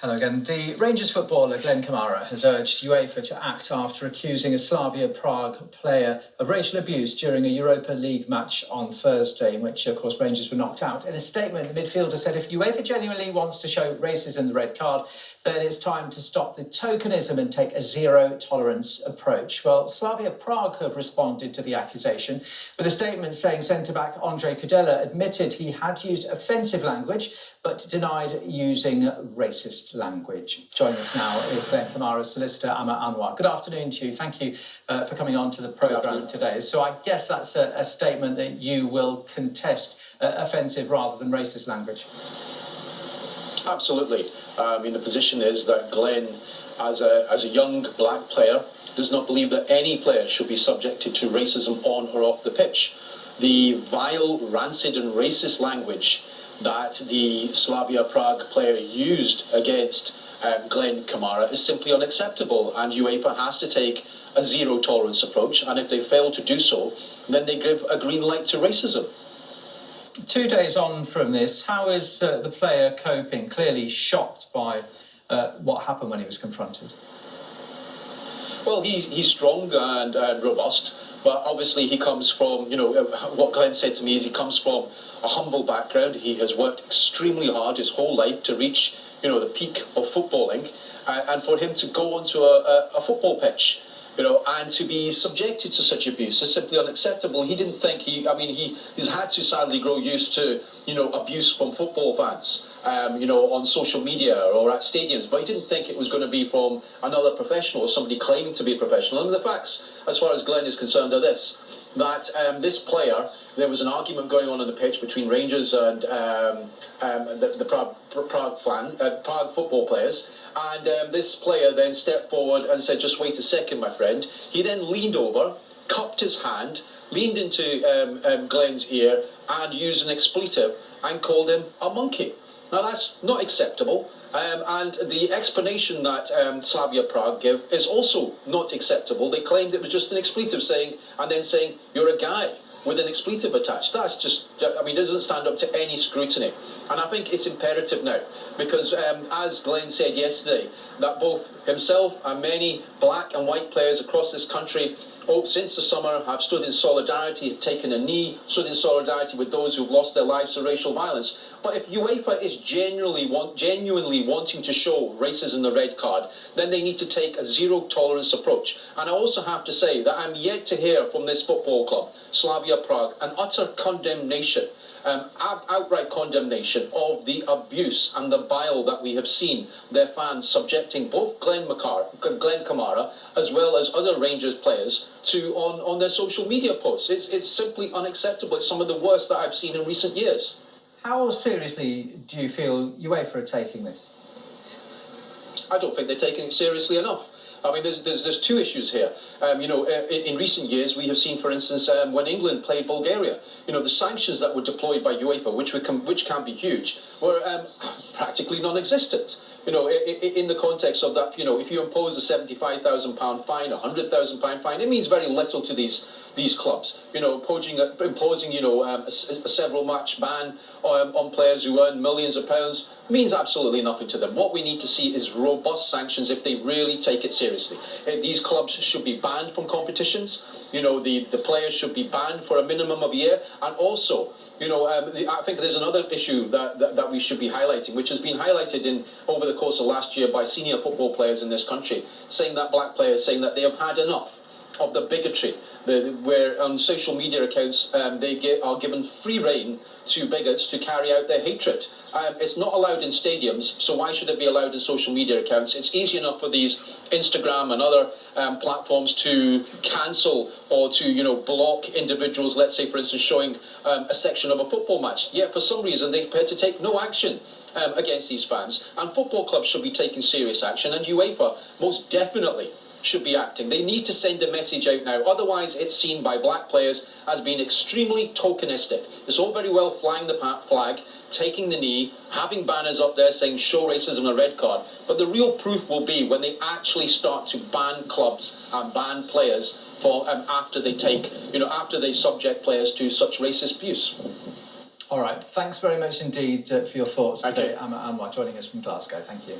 Hello again. The Rangers footballer Glen Kamara has urged UEFA to act after accusing a Slavia Prague player of racial abuse during a Europa League match on Thursday, in which, of course, Rangers were knocked out. In a statement, the midfielder said if UEFA genuinely wants to show racism the red card, then it's time to stop the tokenism and take a zero-tolerance approach. Well, Slavia Prague have responded to the accusation with a statement saying centre-back Ondrej Kudela admitted he had used offensive language but denied using racist language. Joining us now is Glen Kamara's solicitor, Amma Anwar. Good afternoon to you. Thank you for coming on to the programme today. So I guess that's a statement that you will contest offensive rather than racist language. Absolutely. The position is that Glen, as a young black player, does not believe that any player should be subjected to racism on or off the pitch. The vile, rancid and racist language that the Slavia Prague player used against Glen Kamara is simply unacceptable, and UEFA has to take a zero-tolerance approach, and if they fail to do so, then they give a green light to racism. 2 days on from this, how is the player coping? Clearly shocked by what happened when he was confronted. Well, he's strong and robust, but obviously he comes from, what Glen said to me is he comes from a humble background. He has worked extremely hard his whole life to reach, the peak of footballing, and for him to go onto a football pitch, and to be subjected to such abuse is simply unacceptable. He didn't think he's had to sadly grow used to, abuse from football fans, on social media or at stadiums, but he didn't think it was going to be from another professional or somebody claiming to be a professional. And the facts, as far as Glen is concerned, are that this player, there was an argument going on the pitch between Rangers and the Prague football players. And this player then stepped forward and said, "Just wait a second, my friend." He then leaned over, cupped his hand, leaned into Glen's ear and used an expletive and called him a monkey. Now that's not acceptable. And the explanation that Slavia Prague give is also not acceptable. They claimed it was just an expletive saying, "You're a guy," with an expletive attached. That's just, it doesn't stand up to any scrutiny. And I think it's imperative now, because as Glen said yesterday, that both himself and many black and white players across this country, since the summer, have stood in solidarity, have taken a knee, stood in solidarity with those who've lost their lives to racial violence. But if UEFA is genuinely wanting to show racism the red card, then they need to take a zero-tolerance approach. And I also have to say that I'm yet to hear from this football club, Slavia Prague, an utter condemnation, outright condemnation of the abuse and the bile that we have seen their fans subjecting both Glen Kamara as well as other Rangers players to on their social media posts. It's simply unacceptable. It's some of the worst that I've seen in recent years. How seriously do you feel UEFA are taking this? I don't think they're taking it seriously enough. There's two issues here. In recent years, we have seen, for instance, when England played Bulgaria, the sanctions that were deployed by UEFA, which can be huge, were practically non-existent. In the context of that, if you impose a £75,000 fine, a £100,000 fine, it means very little to these clubs. Imposing a several match ban on players who earn millions of pounds means absolutely nothing to them. What we need to see is robust sanctions if they really take it seriously. These clubs should be banned from competitions. The players should be banned for a minimum of a year. And also, I think there's another issue that we should be highlighting, which has been highlighted over the course of last year by senior football players in this country, saying that they have had enough of the bigotry, where on social media accounts are given free rein to bigots to carry out their hatred. It's not allowed in stadiums, so why should it be allowed in social media accounts? It's easy enough for these Instagram and other platforms to cancel or to block individuals, let's say for instance showing a section of a football match, yet for some reason they appear to take no action against these fans. And football clubs should be taking serious action, and UEFA most definitely should be acting. They need to send a message out now, otherwise it's seen by black players as being extremely tokenistic. It's all very well flying the flag, taking the knee, having banners up there saying show racism a red card, but the real proof will be when they actually start to ban clubs and ban players for after they subject players to such racist abuse. All right, thanks very much indeed for your thoughts today, Amma Anwar, joining us from Glasgow. Thank you.